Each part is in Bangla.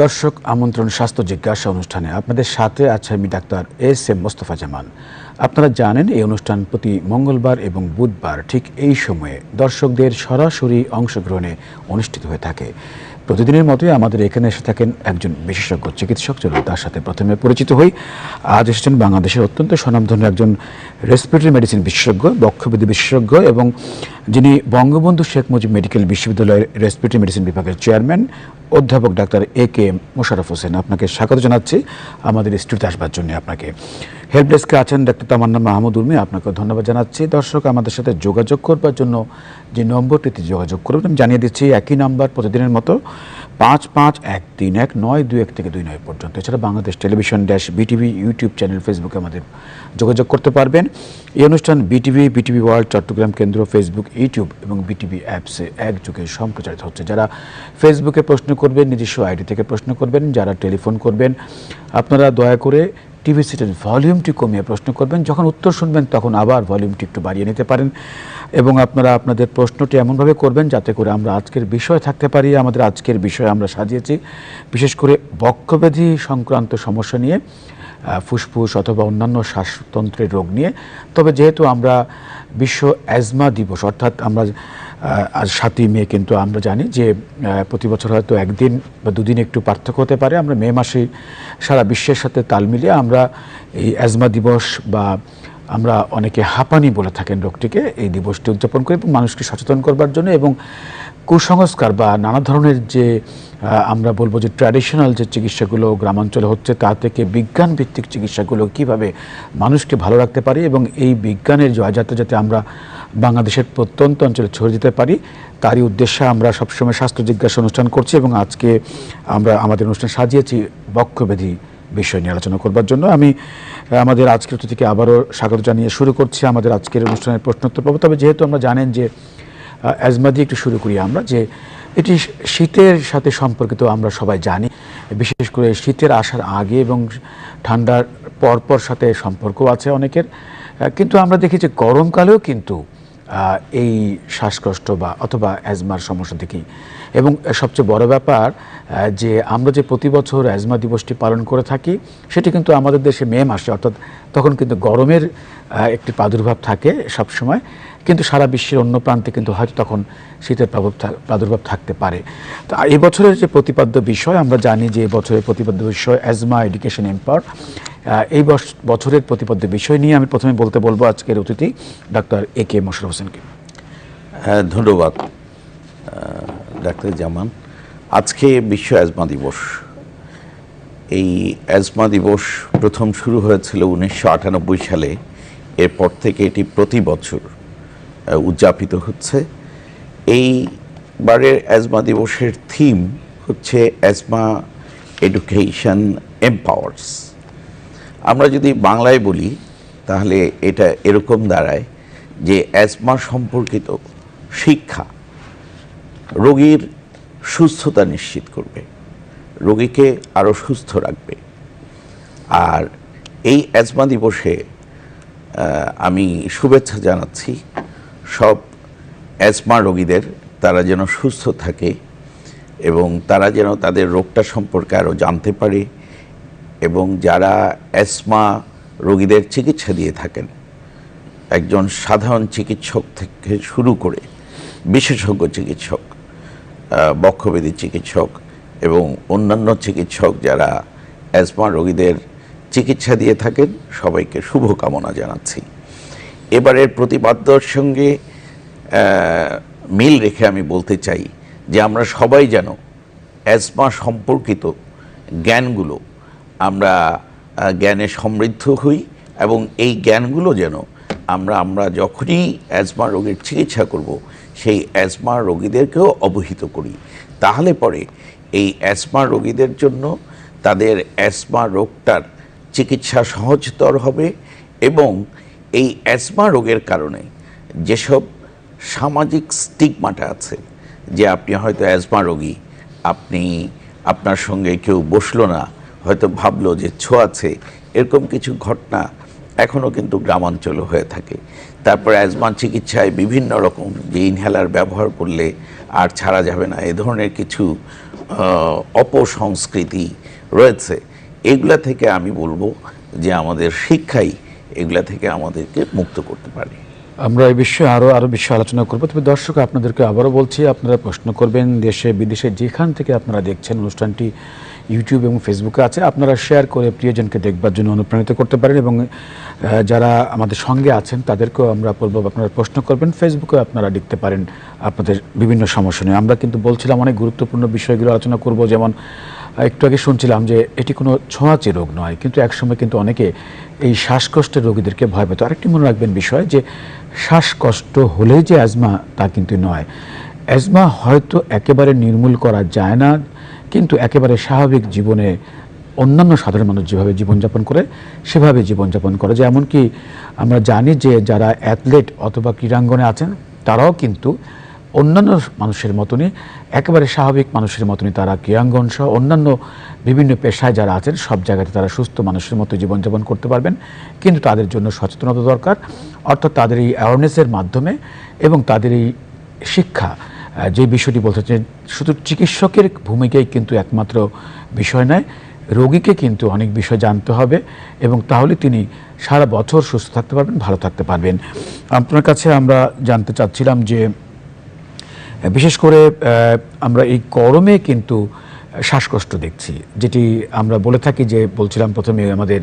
দর্শক আমন্ত্রণ স্বাস্থ্য জিজ্ঞাসা অনুষ্ঠানে আপনাদের সাথে আছে আমি ডাক্তার এস.এম. মোস্তফা জামান। আপনারা জানেন এই অনুষ্ঠান প্রতি মঙ্গলবার এবং বুধবার ঠিক এই সময়ে দর্শকদের সরাসরি অংশগ্রহণে অনুষ্ঠিত হয়ে থাকে। প্রতিদিনের মতোই আমাদের এখানে এসে থাকেন একজন বিশেষজ্ঞ চিকিৎসক। চলুন তার সাথে প্রথমে পরিচিত হই। আজ এসেছেন বাংলাদেশের অত্যন্ত স্বনামধন্য একজন রেসপিরেটরি মেডিসিন বিশেষজ্ঞ, বক্ষব্যাধি বিশেষজ্ঞ এবং যিনি বঙ্গবন্ধু শেখ মুজিব মেডিকেল বিশ্ববিদ্যালয়ের রেসপিরেটরি মেডিসিন বিভাগের চেয়ারম্যান অধ্যাপক ডাক্তার এ.কে. মোশাররফ হোসেন। আপনাকে স্বাগত জানাচ্ছি আমাদের স্টুডিওতে আসবার জন্য। আপনাকে হেল্প ডেস্কে আছেন ডাক্তার তামান্না মাহমুদ উর্মি, আপনাকে ধন্যবাদ জানাচ্ছি। দর্শক আমাদের সাথে যোগাযোগ করবার জন্য যে নম্বরটিতে যোগাযোগ করবেন আমি জানিয়ে দিচ্ছি, একই নাম্বার প্রতিদিনের মতো 55131921 থেকে 29 পর্যন্ত। এছাড়া Bangladesh television BTV YouTube channel, ফেসবুকে আমাদের যোগাযোগ করতে পারবেন। এই অনুষ্ঠান বিটিভি ওয়ার্ল্ড চট্টগ্রাম কেন্দ্র, ফেসবুক, ইউটিউব এবং বিটিভি অ্যাপসে একযোগে সম্প্রচারিত হচ্ছে। যারা ফেসবুকে প্রশ্ন করবেন নিজস্ব আইডি থেকে প্রশ্ন করবেন, যারা টেলিফোন করবেন আপনারা দয়া করে টিভি সেটের ভলিউমটি কমিয়ে প্রশ্ন করবেন। যখন উত্তর শুনবেন তখন আবার ভলিউমটি একটু বাড়িয়ে নিতে পারেন এবং আপনারা আপনাদের প্রশ্নটি এমনভাবে করবেন যাতে করে আমরা আজকের বিষয় থাকতে পারি। আমাদের আজকের বিষয় আমরা সাজিয়েছি বিশেষ করে বক্ষব্যাধি সংক্রান্ত সমস্যা নিয়ে, ফুসফুস অথবা অন্যান্য শ্বাসতন্ত্রের রোগ নিয়ে। তবে যেহেতু আমরা বিশ্ব অ্যাজমা দিবস, অর্থাৎ আমরা আজ 7ই মে, কিন্তু আমরা জানি যে প্রতি বছর হয়তো একদিন বা দুদিন একটু পার্থক্য হতে পারে। আমরা মে মাসে সারা বিশ্বের সাথে তাল মিলিয়ে আমরা এই অ্যাজমা দিবস বা আমরা অনেকে হাঁপানি বলে থাকেন রোগটিকে, এই দিবসটি উদযাপন করি এবং মানুষকে সচেতন করবার জন্য এবং কুসংস্কার বা নানা ধরনের যে আমরা বলবো যে ট্র্যাডিশনাল যে চিকিৎসাগুলো গ্রামাঞ্চলে হচ্ছে তা থেকে বিজ্ঞান ভিত্তিক চিকিৎসাগুলো কিভাবে মানুষকে ভালো রাখতে পারি এবং এই বিজ্ঞানের জয়যাত্রা যাতে আমরা বাংলাদেশের প্রত্যন্ত অঞ্চলে ছড়িয়ে দিতে পারি, তারই উদ্দেশ্যে আমরা সবসময় স্বাস্থ্য জিজ্ঞাসা অনুষ্ঠান করছি এবং আজকে আমরা আমাদের অনুষ্ঠান সাজিয়েছি বক্ষব্যাধি বিষয় নিয়ে আলোচনা করবার জন্য। আমি আমাদের আজকের অতিথিকে আবারও স্বাগত জানিয়ে শুরু করছি আমাদের আজকের অনুষ্ঠানের প্রশ্নোত্তর পর্ব। তবে যেহেতু আমরা জানেন যে অ্যাজমা দিয়ে একটু শুরু করি আমরা, যে এটি শীতের সাথে সম্পর্কিত আমরা সবাই জানি, বিশেষ করে শীতের আসার আগে এবং ঠান্ডার পরপর সাথে সম্পর্ক আছে অনেকের। কিন্তু আমরা দেখি যে গরমকালেও কিন্তু এই শ্বাসকষ্ট বা অথবা অ্যাজমার সমস্যা দেখি। এবং সবচেয়ে বড় ব্যাপার যে আমরা যে প্রতি বছর অ্যাজমা দিবসটি পালন করে থাকি সেটি কিন্তু আমাদের দেশে মে মাসে, অর্থাৎ তখন কিন্তু গরমের একটি প্রাদুর্ভাব থাকে সবসময়, কিন্তু সারা বিশ্বের অন্য প্রান্তে কিন্তু হয়তো তখন শীতের প্রাদুর্ভাব থাকতে পারে। তো এই বছরের যে প্রতিপাদ্য বিষয়, আমরা জানি যে বছরের প্রতিপাদ্য বিষয় অ্যাজমা এডুকেশন এম্পাওয়ার। এই বছরের প্রতিপাদ্য বিষয় নিয়ে আমি প্রথমে বলবো আজকের অতিথি ডাক্তার এ.কে. মোশাররফ হোসেনকে। ধন্যবাদ ডাক্তার জামান। আজকে বিশ্ব অ্যাজমা দিবস। এই অ্যাজমা দিবস প্রথম শুরু হয়েছিল 1998 সালে। এরপর থেকে এটি প্রতি বছর উদযাপিত হচ্ছে। এইবারের অ্যাজমা দিবসের থিম হচ্ছে অ্যাজমা এডুকেশন এম্পাওয়ার্স। আমরা যদি বাংলায় বলি তাহলে এটা এরকম দাঁড়ায় যে অ্যাজমা সম্পর্কিত শিক্ষা রোগীর সুস্থতা নিশ্চিত করবে, রোগীকে আরও সুস্থ রাখবে। আর এই অ্যাজমা দিবসে আমি শুভেচ্ছা জানাচ্ছি সব অ্যাজমা রোগীদের, তারা যেন সুস্থ থাকে এবং তারা যেন তাদের রোগটা সম্পর্কে আরও জানতে পারে এবং যারা অ্যাজমা রোগীদের চিকিৎসা দিয়ে থাকেন, একজন সাধারণ চিকিৎসক থেকে শুরু করে বিশেষজ্ঞ চিকিৎসক, বক্ষব্যাধি চিকিৎসক এবং অন্যান্য চিকিৎসক যারা অ্যাজমা রোগীদের চিকিৎসা দিয়ে থাকেন, সবাইকে শুভকামনা জানাচ্ছি। এবারের প্রতিপাদ্যর সঙ্গে মিল রেখে আমি বলতে চাই যে আমরা সবাই যেন অ্যাজমা সম্পর্কিত জ্ঞানগুলো আমরা জ্ঞানে সমৃদ্ধ হই এবং এই জ্ঞানগুলো যেন আমরা যখনই অ্যাজমা রোগীর চিকিৎসা করব সেই অ্যাজমা রোগীদেরকেও অবহিত করি। তাহলে পরে এই অ্যাজমা রোগীদের জন্য তাদের অ্যাজমা রোগটার চিকিৎসা সহজতর হবে এবং এই অ্যাজমা রোগের কারণে যেসব সামাজিক স্টিগমাটা আছে, যে আপনি হয়তো অ্যাজমা রোগী, আপনার সঙ্গে কেউ বসলো না, হয়তো ভাবলো যে ছোঁয়াছে, এরকম কিছু ঘটনা এখনও কিন্তু গ্রামাঞ্চলে হয়ে থাকে। তারপর অ্যাজমা চিকিৎসায় বিভিন্ন রকম যে ইনহেলার ব্যবহার করলে আর ছাড়া যাবে না, এ ধরনের কিছু অপসংস্কৃতি রয়েছে, এগুলা থেকে আমি বলবো যে আমাদের শিক্ষাই এগুলা থেকে আমাদেরকে মুক্ত করতে পারে। আমরা এই বিষয়ে আরও বিষয়ে আলোচনা করব। তবে দর্শক, আপনাদেরকে আবারও বলছি, আপনারা প্রশ্ন করবেন দেশে বিদেশে যেখান থেকে আপনারা দেখছেন অনুষ্ঠানটি ইউটিউব এবং ফেসবুকে আছে, আপনারা শেয়ার করে প্রিয়জনকে দেখবার জন্য অনুপ্রাণিত করতে পারেন। এবং যারা আমাদের সঙ্গে আছেন তাদেরকেও আমরা বলবো আপনারা প্রশ্ন করবেন, ফেসবুকে আপনারা লিখতে পারেন আপনাদের বিভিন্ন সমস্যা নিয়ে। আমরা কিন্তু বলছিলাম অনেক গুরুত্বপূর্ণ বিষয়গুলো আলোচনা করব, যেমন একটু আগে শুনছিলাম যে এটি কোনো ছোঁয়াচে রোগ নয়, কিন্তু একসময় কিন্তু অনেকে এই শ্বাসকষ্টের রোগীদেরকে ভয় পেত। আরেকটি মনে রাখবেন বিষয়, যে শ্বাসকষ্ট হলেই যে অ্যাজমা তা কিন্তু নয়। অ্যাজমা হয়তো একেবারে নির্মূল করা যায় না, কিন্তু একেবারে স্বাভাবিক জীবনে অন্যান্য সাধারণ মানুষ যেভাবে জীবনযাপন করে সেভাবে জীবনযাপন করে। যে এমনকি আমরা জানি যে যারা অ্যাথলেট অথবা ক্রীড়াঙ্গনে আছেন তারাও কিন্তু অন্যান্য মানুষের মতনই, একেবারে স্বাভাবিক মানুষের মতনই তারা ক্রীড়াঙ্গন সহ অন্যান্য বিভিন্ন পেশায় যারা আছেন সব জায়গাতে তারা সুস্থ মানুষের মতো জীবনযাপন করতে পারবেন। কিন্তু তাদের জন্য সচেতনতা দরকার, অর্থাৎ তাদের এই অ্যাওয়ারনেসের মাধ্যমে এবং তাদের এই শিক্ষা, যে বিষয়টি বলতে চাই, শুধু চিকিৎসকের ভূমিকাই কিন্তু একমাত্র বিষয় নয়, রোগীকে কিন্তু অনেক বিষয় জানতে হবে এবং তাহলে তিনি সারা বছর সুস্থ থাকতে পারবেন, ভালো থাকতে পারবেন। আপনার কাছে আমরা জানতে চাচ্ছিলাম যে বিশেষ করে আমরা এই গরমে কিন্তু শ্বাসকষ্ট দেখছি, যেটি আমরা বলে থাকি, যে বলছিলাম প্রথমে আমাদের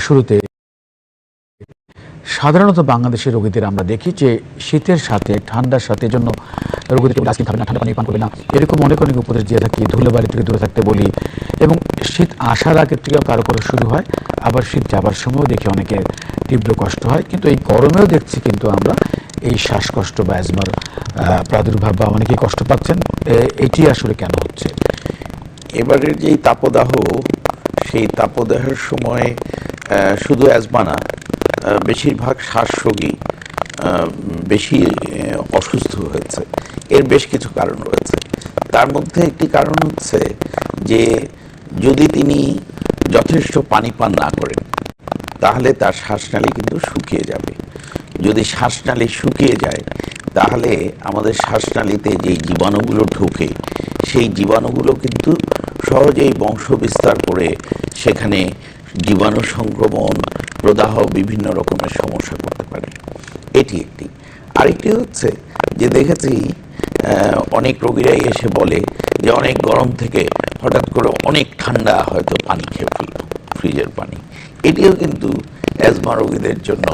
শুরুতে, সাধারণত বাংলাদেশের রোগীদের আমরা দেখি যে শীতের সাথে ঠান্ডার সাথে জন্য রোগীদেরকে আইসক্রিম খাবে না, ঠান্ডা পানি পান করবে না, এরকম অনেক উপদেশ দিয়ে থাকি, ধুলোবাড়ি থেকে দূরে থাকতে বলি। এবং শীত আসার আগের থেকেও কারো কারো শুরু হয়, আবার শীত যাবার সময়ও দেখি অনেকের তীব্র কষ্ট হয়। কিন্তু এই গরমেও দেখছি কিন্তু আমরা এই শ্বাসকষ্ট বা অ্যাজমার প্রাদুর্ভাব বা অনেকেই কষ্ট পাচ্ছেন। এটি আসলে কেন হচ্ছে? এবারের যেই তাপদাহ, সেই তাপদাহের সময় শুধু অ্যাজমা না, বেশিরভাগ শ্বাসরোগী বেশি অসুস্থ হয়েছে। এর বেশ কিছু কারণ রয়েছে। তার মধ্যে একটি কারণ হচ্ছে যে যদি তিনি যথেষ্ট পানি পান না করেন তাহলে তার শ্বাসনালী কিন্তু শুকিয়ে যাবে। যদি শ্বাসনালী শুকিয়ে যায় তাহলে আমাদের শ্বাসনালীতে যেই জীবাণুগুলো ঢোকে সেই জীবাণুগুলো কিন্তু সহজেই বংশ বিস্তার করে সেখানে জীবাণু সংক্রমণ, প্রদাহ, বিভিন্ন রকমের সমস্যা করতে পারে। এটি একটি। আরেকটি হচ্ছে যে দেখেছি অনেক রোগীরাই এসে বলে যে অনেক গরম থেকে হঠাৎ করে অনেক ঠান্ডা হয়তো পানি খেয়ে ফেলল, ফ্রিজের পানি। এটিও কিন্তু অ্যাজমা রোগীদের জন্য,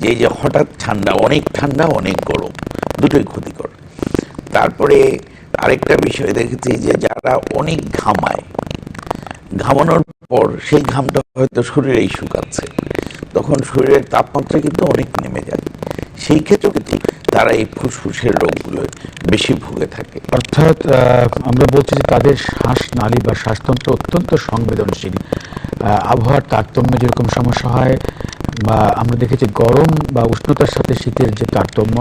যে যে হঠাৎ ঠান্ডা, অনেক গরম, দুটোই ক্ষতিকর। তারপরে আরেকটা বিষয় দেখেছি যে যারা অনেক ঘামায়, ঘামানোর পর সেই ঘামটা হয়তো শরীরেই শুকাচ্ছে, তখন শরীরের তাপমাত্রা কিন্তু অনেক নেমে যায়। সেই ক্ষেত্রে কিন্তু তারা এই ফুসফুসের রোগগুলো বেশি ভুগে থাকে। অর্থাৎ আমরা বলছি যে তাদের শ্বাসনালী বা শ্বাসতন্ত্র অত্যন্ত সংবেদনশীল। আবহাওয়ার তারতম্যে যেরকম সমস্যা হয়, বা আমরা দেখেছি গরম বা উষ্ণতার সাথে শীতের যে তারতম্য,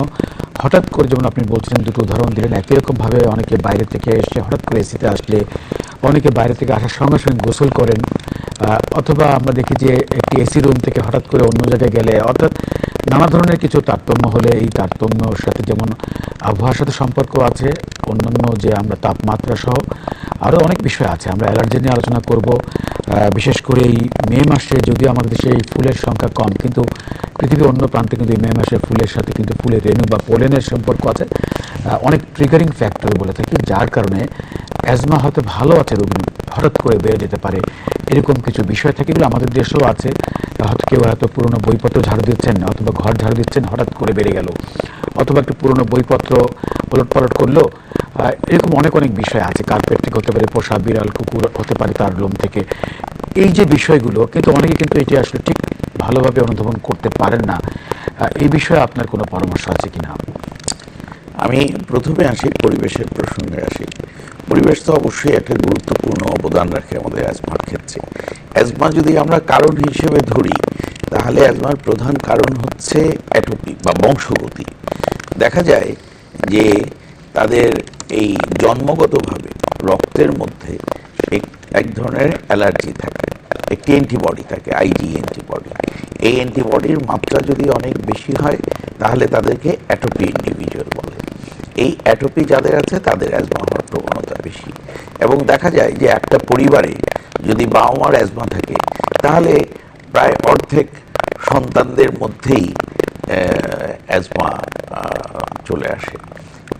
হঠাৎ করে, যেমন আপনি বলছিলেন দুটো উদাহরণ দিলেন, একই রকমভাবে অনেকে বাইরে থেকে এসে হঠাৎ করে এসিতে আসলে, অনেকে বাইরে থেকে আসার সঙ্গে সঙ্গে গোসল করেন, অথবা আমরা দেখি যে একটি এসি রুম থেকে হঠাৎ করে অন্য জায়গায় গেলে, অর্থাৎ নানা ধরনের কিছু তারতম্য হলে, এই তারতম্যর সাথে যেমন আবহাওয়ার সাথে সম্পর্ক আছে, অন্যান্য যে আমরা তাপমাত্রা সহ আরও অনেক বিষয় আছে। আমরা অ্যালার্জি নিয়ে আলোচনা করব। বিশেষ করে এই মে মাসে যদিও আমাদের দেশে এই ফুলের সংখ্যা কম, কিন্তু পৃথিবীর অন্য প্রান্তে কিন্তু এই মে মাসে ফুলের সাথে কিন্তু ফুলের রেণু বা পোলেনের সম্পর্ক আছে, অনেক ট্রিগারিং ফ্যাক্টর বলে থাকি, যার কারণে অ্যাজমা হয়তো ভালো আছে রোগী হঠাৎ করে বেড়ে যেতে পারে। এরকম কিছু বিষয় থাকে, এগুলো আমাদের দেশেও আছে। হয়তো কেউ হয়তো পুরোনো বইপত্র ঝাড়ু দিচ্ছেন অথবা ঘর ঝাড়ু দিচ্ছেন, হঠাৎ করে বেড়ে গেল, অথবা একটু পুরোনো বইপত্র ওলট পালট করলো। এরকম অনেক বিষয় আছে। কার্পেট থেকে হতে পারে, পোষা বিড়াল কুকুর হতে পারে তার লোম থেকে। এই যে বিষয়গুলো, কিন্তু অনেকে কিন্তু এটি আসলে ঠিক ভালোভাবে অনুধাবন করতে পারেন না। এই বিষয়ে আপনার কোনো পরামর্শ আছে কিনা? আমি প্রথমে আসি, পরিবেশের প্রসঙ্গে আসি। পরিবেশ তো অবশ্যই একটা গুরুত্বপূর্ণ অবদান রাখে আমাদের অ্যাজমার ক্ষেত্রে। অ্যাজমা যদি আমরা কারণ হিসেবে ধরি তাহলে অ্যাজমার প্রধান কারণ হচ্ছে অ্যাটোপি বা বংশগতি। দেখা যায় যে তাদের এই জন্মগতভাবে রক্তের মধ্যে এক ধরনের অ্যালার্জি থাকে, একটি অ্যান্টিবডি থাকে, আইজি অ্যান্টিবডি। এই অ্যান্টিবডির মাত্রা যদি অনেক বেশি হয় তাহলে তাদেরকে অ্যাটোপি ইন্ডিভিজুয়াল বলে। এই অ্যাটোপি যাদের আছে তাদের অ্যাজমা হওয়ার প্রবণতা বেশি। এবং দেখা যায় যে একটা পরিবারে যদি বাবা মার অ্যাজমা থাকে তাহলে প্রায় অর্ধেক সন্তানদের মধ্যেই অ্যাজমা চলে আসে।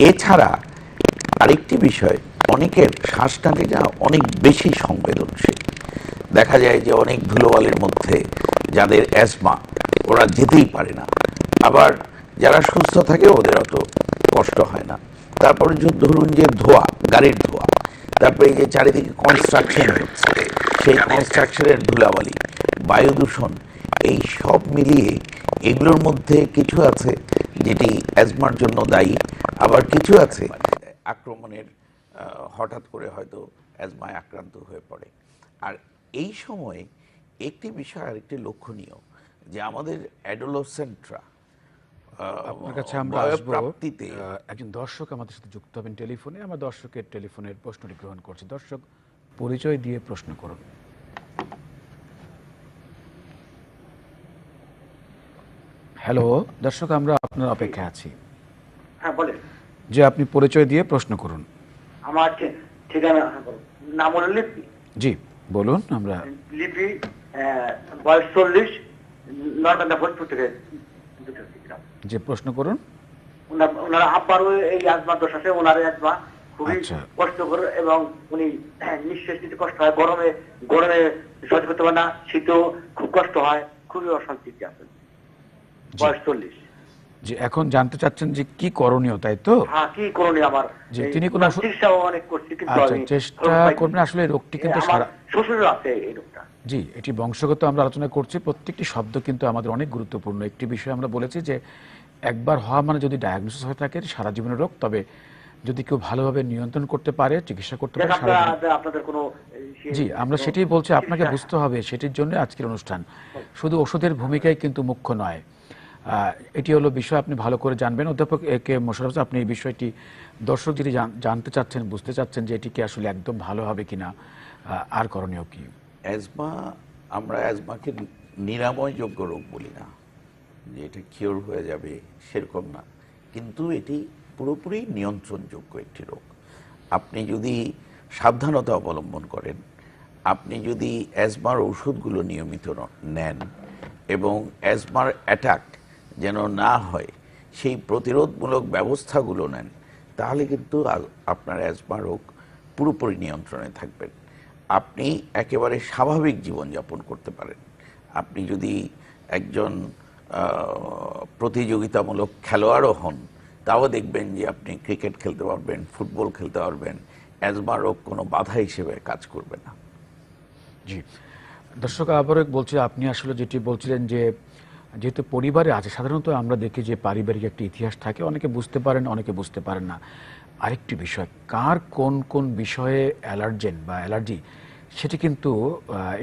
এছাড়া আরেকটি বিষয়, অনেকের শ্বাসনালীরা অনেক বেশি সংবেদনশীল। দেখা যায় যে অনেক ধুলোবালির মধ্যে যাদের অ্যাজমা ওরা যেতেই পারে না, আবার যারা সুস্থ থাকে ওদের অত কষ্ট হয় না। তারপরে ধরুন যে ধোঁয়া, গাড়ির ধোঁয়া, তারপরে এই যে চারিদিকে কনস্ট্রাকশন হচ্ছে, সেই কনস্ট্রাকশনের ধুলাবালি, বায়ু দূষণ, এই সব মিলিয়ে এগুলোর মধ্যে কিছু আছে যেটি অ্যাজমার জন্য দায়ী, আবার কিছু আছে আক্রমণের হঠাৎ করে হয়তো অ্যাজমায় আক্রান্ত হয়ে পড়ে। আর এই সময়ে একটি বিষয় আরেকটি লক্ষণীয় যে আমাদের অ্যাডোলেসেন্টরা আপনার কাছে আমরা আসবো। বয়ঃপ্রাপ্তিতে একজন দর্শক আমাদের সাথে যুক্ত হবেন টেলিফোনে। আমরা দর্শকের টেলিফোনের প্রশ্নটি গ্রহণ করছি। দর্শক, পরিচয় দিয়ে প্রশ্ন করুন। হ্যালো দর্শক, আমরা আপনার অপেক্ষায় আছি। হ্যাঁ বলেন। যে আপনি পরিচয় দিয়ে প্রশ্ন করুন। আমার ঠিকানা নাম হলো লিপি। জি বলুন। আমরা লিপি, বয়স 40, নরকান্দা ভোজপুর থেকে। যে প্রশ্ন করুন। ওনার আব্বারও এই আজমা দোষ আছে, ওনার আজমা খুবই আচ্ছা। কষ্টকর এবং উনি নিঃশ্বাস নিতে কষ্ট হয়, গরমে গরমে সহ্য করতে পারে না, শীতেও খুব কষ্ট হয়, খুবই অশান্তিতে আছেন। বয়স 40। যে এখন জানতে চাচ্ছেন যে কি করণীয়, তাই তো? হ্যাঁ, কি করণীয় আমার? যে তিনি কোনো চিকিৎসাও অনেক করছি কিন্তু আচ্ছা, আমি চেষ্টা করবেন। আসলে এই রোগটি কিন্তু আমার সারা শ্বশুরের আছে এই রোগটা। জি, এটি বংশগত আমরা আলোচনা করছি। প্রত্যেকটি শব্দ কিন্তু আমাদের অনেক গুরুত্বপূর্ণ। একটি বিষয় আমরা বলেছি যে একবার হওয়া মানে যদি ডায়াগনোসিস হয়ে থাকে সারা জীবনের রোগ, তবে যদি কেউ ভালোভাবে নিয়ন্ত্রণ করতে পারে, চিকিৎসা করতে পারে সারা জীবন। আপনাদের কোনো জি, আমরা সেটাই বলছি, আপনাকে বুঝতে হবে সেটির জন্য আজকের অনুষ্ঠান। শুধু ওষুধের ভূমিকাই কিন্তু মুখ্য নয়, এটি হলো বিষয় আপনি ভালো করে জানবেন। অধ্যাপক এ কে মোশাররফ হোসেন, আপনি এই বিষয়টি দর্শক যদি জানতে চাচ্ছেন, বুঝতে চাচ্ছেন যে এটি কি আসলে একদম ভালো হবে কিনা, আর করণীয় কি? অ্যাজমা, আমরা অ্যাজমাকে নিরাময়যোগ্য রোগ বলি না, যে এটা কিওর হয়ে যাবে সেরকম না, কিন্তু এটি পুরোপুরি নিয়ন্ত্রণযোগ্য একটি রোগ। আপনি যদি সাবধানতা অবলম্বন করেন, আপনি যদি অ্যাজমার ওষুধগুলো নিয়মিত নেন এবং অ্যাজমার অ্যাটাক যেন না হয় সেই প্রতিরোধমূলক ব্যবস্থাগুলো নেন, তাহলে কিন্তু আপনার অ্যাজমা রোগ পুরোপুরি নিয়ন্ত্রণে থাকবেন। আপনি একেবারে স্বাভাবিক জীবনযাপন করতে পারেন। আপনি যদি একজন প্রতিযোগিতামূলক খেলোয়াড়ও হন, তাও দেখবেন যে আপনি ক্রিকেট খেলতে পারবেন, ফুটবল খেলতে পারবেন, অ্যাজমা রোগ কোনো বাধা হিসেবে কাজ করবে না। জি দর্শক, আবারও বলছি, আপনি আসলে যেটি বলছিলেন যে যেহেতু পরিবারে আছে, সাধারণত আমরা দেখি যে পারিবারিক একটি ইতিহাস থাকে, অনেকে বুঝতে পারেন, অনেকে বুঝতে পারেন না। আরেকটি বিষয়, কার কোন কোন বিষয়ে অ্যালার্জেন বা অ্যালার্জি, সেটি কিন্তু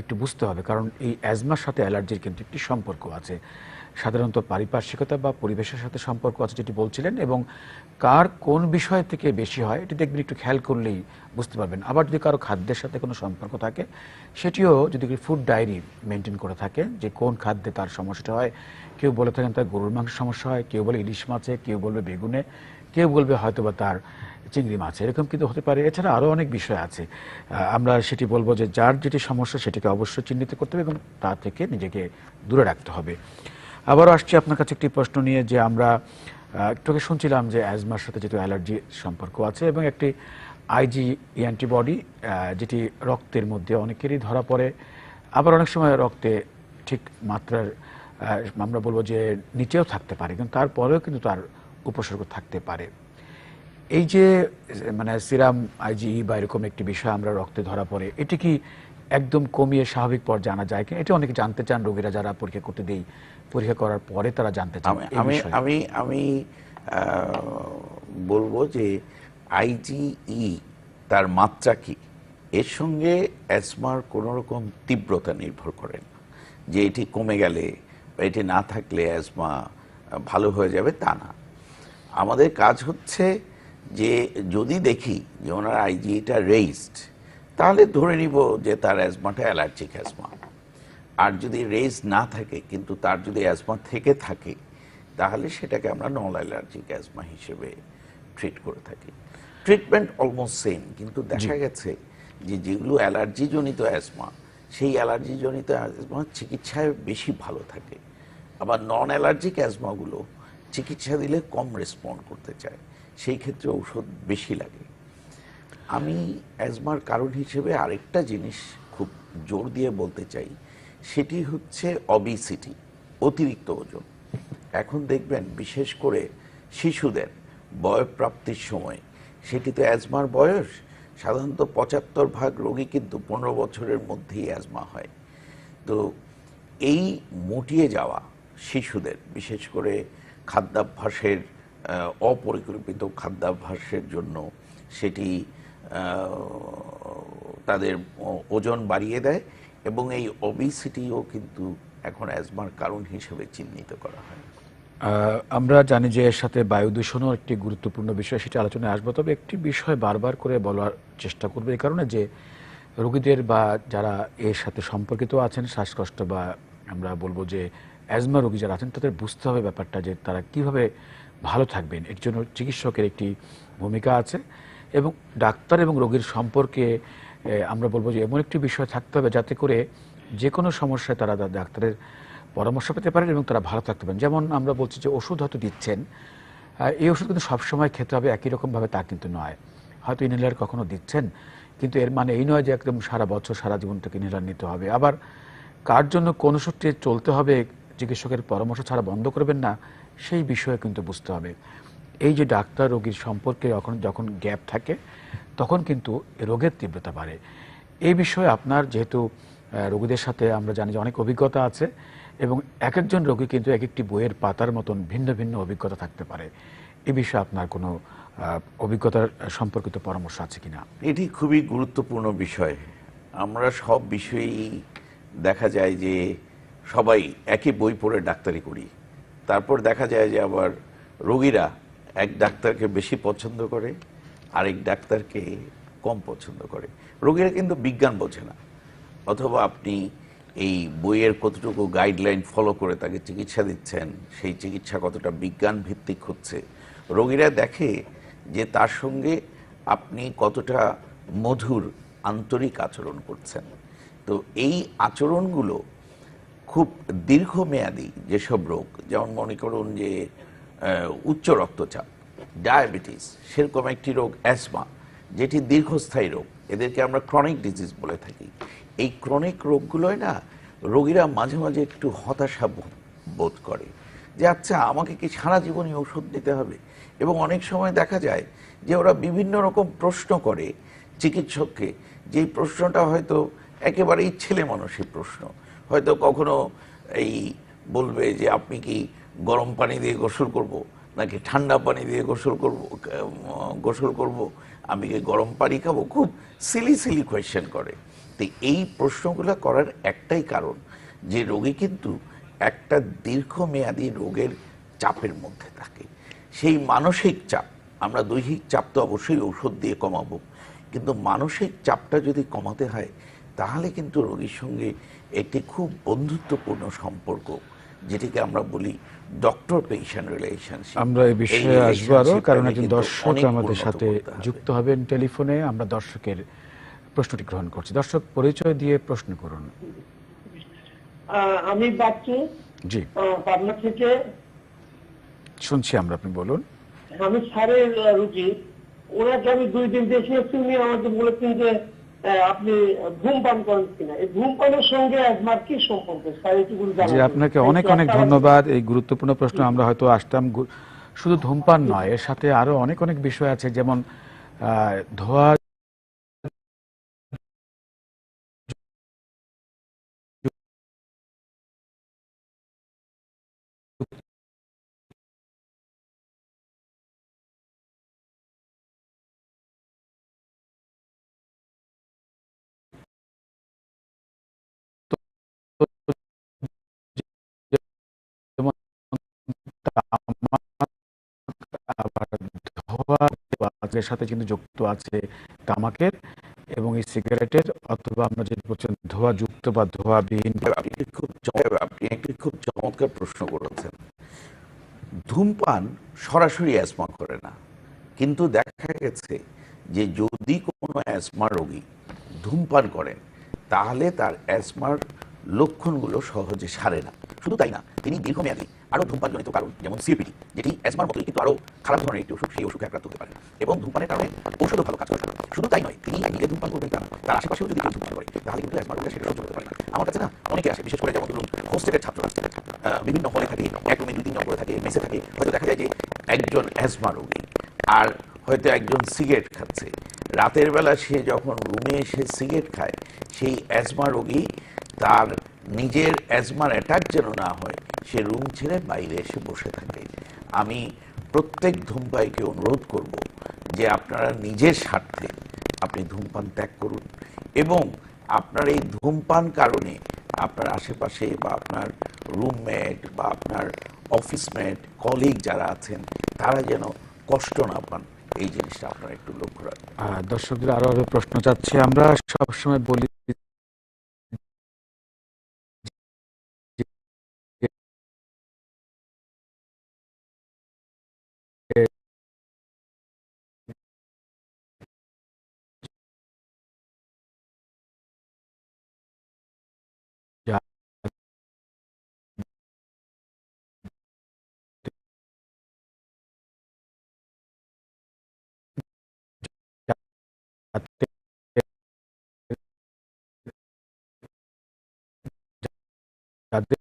একটু বুঝতে হবে, কারণ এই অ্যাজমার সাথে অ্যালার্জির কিন্তু একটি সম্পর্ক আছে। সাধারণত পারিপার্শ্বিকতা বা পরিবেশের সাথে সম্পর্ক আছে যেটি বলছিলেন, এবং কার কোন বিষয় থেকে বেশি হয় এটি দেখবেন, একটু খেয়াল করলেই বুঝতে পারবেন। আবার যদি কারো খাদ্যের সাথে কোনো সম্পর্ক থাকে, সেটিও যদি ফুড ডায়েরি মেনটেন করে থাকে যে কোন খাদ্যে তার সমস্যাটা হয়, কেউ বলে থাকেন তার গরুর মাংসের সমস্যা হয়, কেউ বলে ইলিশ মাছে, কেউ বলবে বেগুনে, কেউ বলবে হয়তো বা তার চিংড়ি মাছ, এরকম কিন্তু হতে পারে। এছাড়া আরও অনেক বিষয় আছে। আমরা সেটি বলবো যে যার যেটি সমস্যা সেটিকে অবশ্যই চিহ্নিত করতে হবে এবং তা থেকে নিজেকে দূরে রাখতে হবে। আবারও আসছি আপনার কাছে একটি প্রশ্ন নিয়ে, যে আমরা একটু আগে শুনছিলাম যে অ্যাজমার সাথে যেহেতু অ্যালার্জির সম্পর্ক আছে এবং একটি আইজি অ্যান্টিবডি যেটি রক্তের মধ্যে অনেকেরই ধরা পড়ে, আবার অনেক সময় রক্তে ঠিক মাত্রার আমরা বলবো যে নিচেও থাকতে পারে, কিন্তু তারপরেও কিন্তু তার উপসর্গ থাকতে পারে। এই যে মানে সিরাম আইজিই বা এরকম একটি বিষয় আমরা রক্তে ধরা পড়ে, এটি কি একদম কমিয়ে স্বাভাবিক পর্যায়ে আনা যায় কিনা, এটা অনেকে জানতে চান। রোগীরা যারা পরীক্ষা করতে দেই, পরীক্ষা করার পরে তারা জানতে চান। আমি বলবো যে আইজিই তার মাত্রা কি, এর সঙ্গে অ্যাজমার কোনো রকম তীব্রতা নির্ভর করে না, যে এটি কমে গেলে বা এটি না থাকলে অ্যাজমা ভালো হয়ে যাবে তা না। আমাদের কাজ হচ্ছে যে যদি দেখি যে ওনার আইজিটা রেইজড, তাহলে ধরে নিব যে তার অ্যাজমাটা অ্যালার্জিক অ্যাজমা। আর যদি রেইজ না থাকে কিন্তু তার যদি অ্যাজমা থেকে থাকে, তাহলে সেটাকে আমরা নন অ্যালার্জিক অ্যাজমা হিসেবে ট্রিট করে থাকি। ট্রিটমেন্ট অলমোস্ট সেম, কিন্তু দেখা গেছে যে যেগুলো অ্যালার্জিজনিত অ্যাজমা, সেই অ্যালার্জিজনিত অ্যাজমা চিকিৎসায় বেশি ভালো থাকে। আবার নন অ্যালার্জিক অ্যাজমাগুলো চিকিৎসা দিলে কম রেসপন্ড করতে চায়, সেই ক্ষেত্রে ঔষধ বেশি লাগে। আমি অ্যাজমার কারণ হিসেবে আরেকটা জিনিস খুব জোর দিয়ে বলতে চাই, সেটি হচ্ছে অবিসিটি, অতিরিক্ত ওজন। এখন দেখবেন বিশেষ করে শিশুদের বয়ঃপ্রাপ্তির সময়, সেটি তো অ্যাজমার বয়স, সাধারণত ৭৫% রোগী কিন্তু ১৫ বছরের মধ্যেই অ্যাজমা হয়। তো এই মুটিয়ে যাওয়া শিশুদের, বিশেষ করে খাদ্যাভ্যাসের অপরিকল্পিত খাদ্যাভ্যাসের জন্য, সেটি তাদের ওজন বাড়িয়ে দেয়, এবং এই ওবিসিটিও কিন্তু এখন অ্যাজমার কারণ হিসেবে চিহ্নিত করা হয়। আমরা জানি যে এর সাথে বায়ু দূষণও একটি গুরুত্বপূর্ণ বিষয়, সেটা আলোচনায় আসবো। তবে একটি বিষয় বারবার করে বলার চেষ্টা করবো এই কারণে যে রোগীদের বা যারা এর সাথে সম্পর্কিত আছেন, শ্বাসকষ্ট বা আমরা বলবো যে অ্যাজমা রোগী যারা আছেন, তাদের বুঝতে হবে ব্যাপারটা যে তারা কিভাবে ভালো থাকবেন। এর জন্য চিকিৎসকের একটি ভূমিকা আছে, এবং ডাক্তার এবং রোগীর সম্পর্কে আমরা বলবো যে এমন একটি বিষয় থাকতে হবে যাতে করে যে কোনো সমস্যায় তারা ডাক্তারের পরামর্শ পেতে পারেন এবং তারা ভালো থাকতে পারেন। যেমন আমরা বলছি যে ওষুধ হয়তো দিচ্ছেন, এই ওষুধ কিন্তু সবসময় খেতে হবে একই রকমভাবে, তা কিন্তু নয়। হয়তো ইনহেলার কখনো দিচ্ছেন, কিন্তু এর মানে এই নয় যে একদম সারা বছর সারা জীবনটাকে ইনহেলার নিতে হবে। আবার কার জন্য কোন ওষুধটি চলতে হবে চিকিৎসকের পরামর্শ ছাড়া বন্ধ করবেন না, সেই বিষয়ে কিন্তু বুঝতে হবে। এই যে ডাক্তার রোগীর সম্পর্কে যখন গ্যাপ থাকে, তখন কিন্তু রোগের তীব্রতা বাড়ে। এই বিষয়ে আপনার যেহেতু রোগীদের সাথে আমরা জানি যে অনেক অভিজ্ঞতা আছে, এবং এক একজন রোগী কিন্তু এক একটি বইয়ের পাতার মতন ভিন্ন ভিন্ন অভিজ্ঞতা থাকতে পারে। এই বিষয়ে আপনার কোনো অভিজ্ঞতার সম্পর্কিত পরামর্শ আছে কিনা? এটি খুবই গুরুত্বপূর্ণ বিষয়। আমরা সব বিষয়েই দেখা যায় যে সবাই একই বই পড়ে ডাক্তারি করি, তারপর দেখা যায় যে আবার রোগীরা এক ডাক্তারকে বেশি পছন্দ করে, আরেক ডাক্তারকে কম পছন্দ করে। রোগীরা কিন্তু বিজ্ঞান বোঝে না, অথবা আপনি এই বইয়ের কতটুকু গাইডলাইন ফলো করে তাকে চিকিৎসা দিচ্ছেন, সেই চিকিৎসা কতটা বিজ্ঞান ভিত্তিক হচ্ছে। রোগীরা দেখে যে তার সঙ্গে আপনি কতটা মধুর আন্তরিক আচরণ করছেন। তো এই আচরণগুলো খুব দীর্ঘমেয়াদী যেসব রোগ, যেমন মনে করুন যে উচ্চ রক্তচাপ, ডায়াবেটিস, সেরকম একটি রোগ অ্যাজমা, যেটি দীর্ঘস্থায়ী রোগ, এদেরকে আমরা ক্রনিক ডিজিজ বলে থাকি। এই ক্রনিক রোগগুলোয় না রোগীরা মাঝে মাঝে একটু হতাশা বোধ করে যে আচ্ছা আমাকে কি সারা জীবনই ওষুধ নিতে হবে। এবং অনেক সময় দেখা যায় যে ওরা বিভিন্ন রকম প্রশ্ন করে চিকিৎসককে, যেই প্রশ্নটা হয়তো একেবারেই ছেলে মানুষের প্রশ্ন। হয়তো কখনো এই বলবে যে আপনি কি গরম পানি দিয়ে গোসল করব নাকি ঠান্ডা পানি দিয়ে গোসল করব, আমি কি গরম পানি খাবো, খুব সিলি সিলি কোয়েশ্চেন করে। তো এই প্রশ্নগুলো করার একটাই কারণ যে রোগী কিন্তু একটা দীর্ঘমেয়াদী রোগের চাপের মধ্যে থাকে। সেই মানসিক চাপ, আমরা দৈহিক চাপ তো অবশ্যই ঔষধ দিয়ে কমাবো, কিন্তু মানসিক চাপটা যদি কমাতে হয় তাহলে কিন্তু রোগীর সঙ্গে একটি খুব বন্ধুত্বপূর্ণ সম্পর্ক, যেটিকে আমরা বলি ডক্টর পেশেন্ট রিলেশনশিপ, আমরা এই বিষয়ে আসবো আরো, কারণ একজন দর্শক আমাদের সাথে যুক্ত হবেন টেলিফোনে। আমরা দর্শকের প্রশ্নটি গ্রহণ করছি। দর্শক, পরিচয় দিয়ে প্রশ্ন করুন। আমি বাচ্চু, জি পাবনা থেকে শুনছি আমরা, আপনি বলুন। আমি স্যারের রুগী। ওনাকে আমি 2 দিন দেখিয়েছি, উনি আমাকে বলেছেন যে আপনি ধূমপান করেন কিনা। এই ধূমপানের সঙ্গে অ্যাজমার কি সম্পর্ক স্যার, একটু জানান। জি, আপনাকে অনেক অনেক ধন্যবাদ। এই গুরুত্বপূর্ণ প্রশ্ন আমরা হয়তো আসতাম। শুধু ধূমপান নয়, এর সাথে আরো অনেক অনেক বিষয় আছে, যেমন ধোয়া, যেমন আবার ধোঁয়ার সাথে কিন্তু যুক্ত আছে তামাকের এবং এই সিগারেটের, অথবা আমরা যেটা বলছেন ধোঁয়া যুক্ত বা ধোঁয়াবিহীন। আপনি একটি খুব চমৎকার প্রশ্ন করেছেন। ধূমপান সরাসরি অ্যাজমা করে না, কিন্তু দেখা গেছে যে যদি কোনো অ্যাজমা রোগী ধূমপান করেন তাহলে তার অ্যাজমার লক্ষণগুলো সহজে সারে না। শুধু তাই না, তিনি দীর্ঘমেয়াদী আরও ধূমপানজনিত কারণ যেমন সিওপিডি, যেটি অ্যাজমার মতোই কিন্তু আরও খারাপ ধরনের একটি অসুখ, সেই অসুখে আক্রান্ত হতে পারে এবং ধূমপানের কারণে ঔষধও ভালো কাজ করে না। শুধু তাই নয়, তিনি নিজে ধূমপান করবেন তা না, তার আশেপাশেও যদি কেউ ধূমপান করে তাহলে কিন্তু অ্যাজমার রোগটা সেটা সহ্য করতে পারে না। আমার কাছে না অনেকে আসে, বিশেষ করে যেমন ধরুন হোস্টেলের ছাত্র আছে, বিভিন্ন হলে থাকে, এক রুমে 2-3 জন করে থাকে, মেসে থাকে, হয়তো দেখা যায় যে একজন অ্যাজমা রোগী আর হয়তো একজন সিগারেট খাচ্ছে। রাতের বেলা সে যখন রুমে এসে সিগারেট খায়, সেই অ্যাজমা রোগী তার নিজের অ্যাজমার অ্যাটাক যেন না হয় সে রুম ছেড়ে বাইরে এসে বসে থাকে। আমি প্রত্যেক ধূমপায়ীকে অনুরোধ করব যে আপনারা নিজের স্বার্থে আপনি ধূমপান ত্যাগ করুন এবং আপনার এই ধূমপান কারণে আপনার আশেপাশে বা আপনার রুমমেট বা আপনার অফিসমেট, কলিগ যারা আছেন তারা যেন কষ্ট না পান, এই জিনিসটা আপনারা একটু লক্ষ্য রাখবেন। দর্শকদের আরো প্রশ্ন চাচ্ছি। আমরা সবসময় বলি যাদের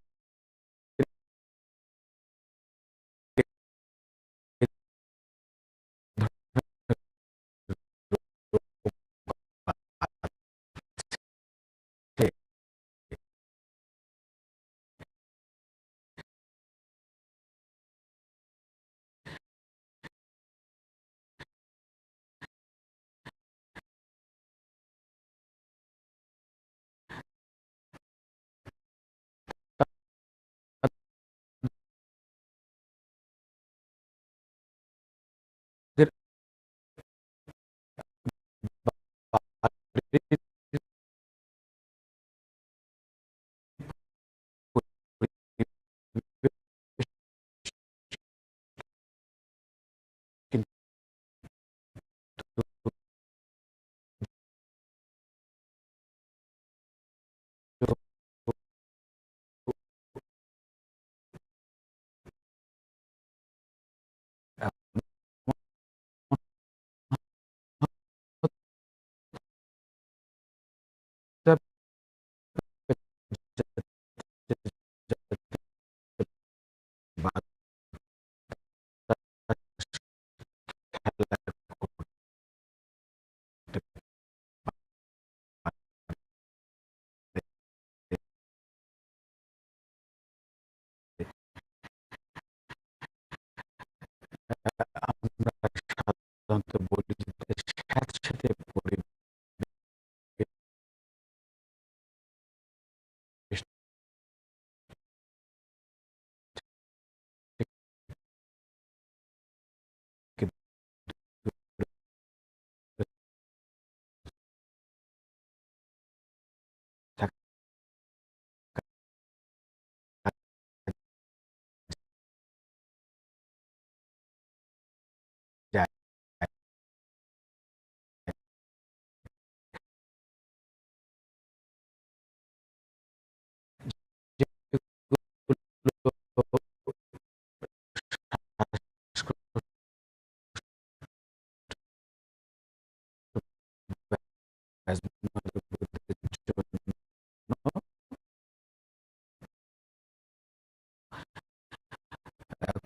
আমরা সাধারণত বলি যে স্যাঁতসেঁতে পরিবেশ থেকে থাকা যায়।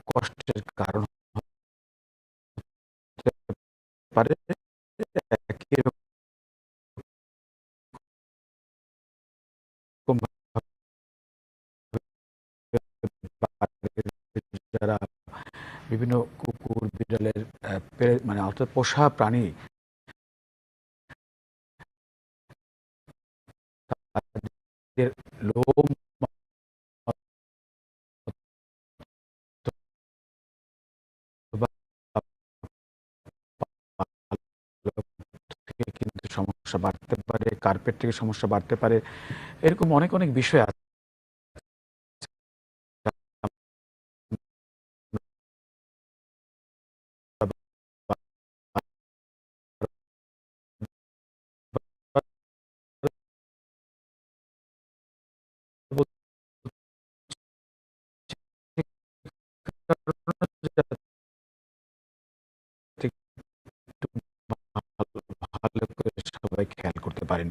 কষ্টের কারণ হতে পারে। একই রকম যারা বিভিন্ন কুকুর, বিড়ালের মানে অর্থাৎ পোষা প্রাণী তাদের লোম অথবা থেকে কিন্তু সমস্যা বাড়তে পারে, কার্পেট থেকে সমস্যা বাড়তে পারে। এরকম অনেক অনেক বিষয় আছে। ভালো করে সবাই খেয়াল করতে পারেন।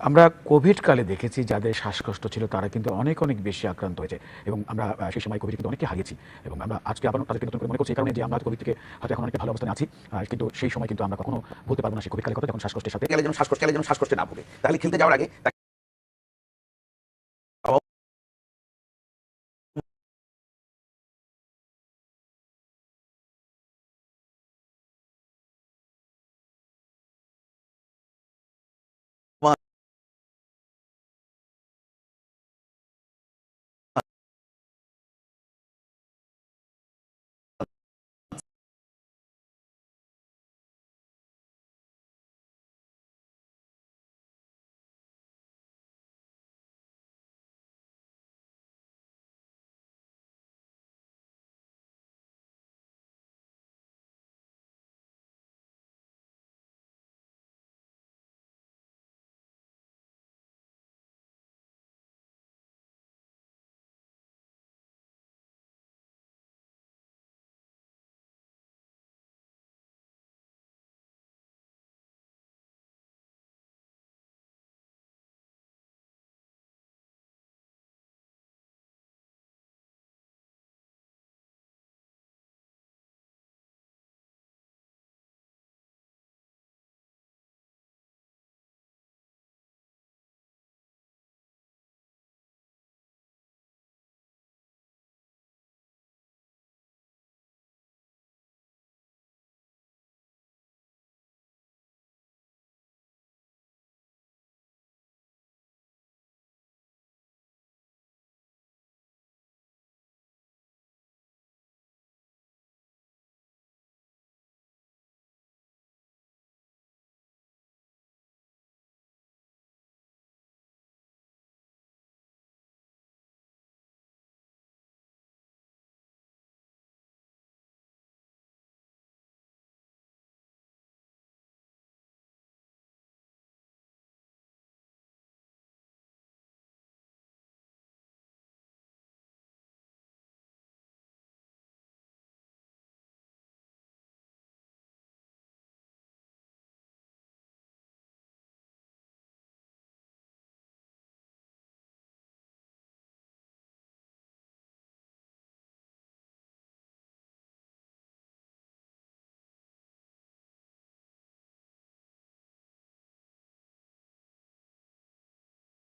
আমরা কোভিড কালে দেখেছি যাদের শ্বাসকষ্ট ছিল তারা কিন্তু অনেক অনেক বেশি আক্রান্ত হয়েছে এবং আমরা সেই সময় কোভিড কিন্তু অনেকে হারিয়েছি এবং আমরা আজকে আবার তাদেরকে নতুন করে মনে করছি এই কারণে যে আমরা কোভিড থেকে হয়তো এখন অনেক ভালো অবস্থানে আছি, কিন্তু সেই সময় কিন্তু আমরা কখনো বলতে পারবো না সেই কোভিড কালের কথা যখন শ্বাসকষ্টের সাথে গেলে যেন শ্বাসকষ্টে না ভোগে। তাহলে খেলতে যাওয়ার আগে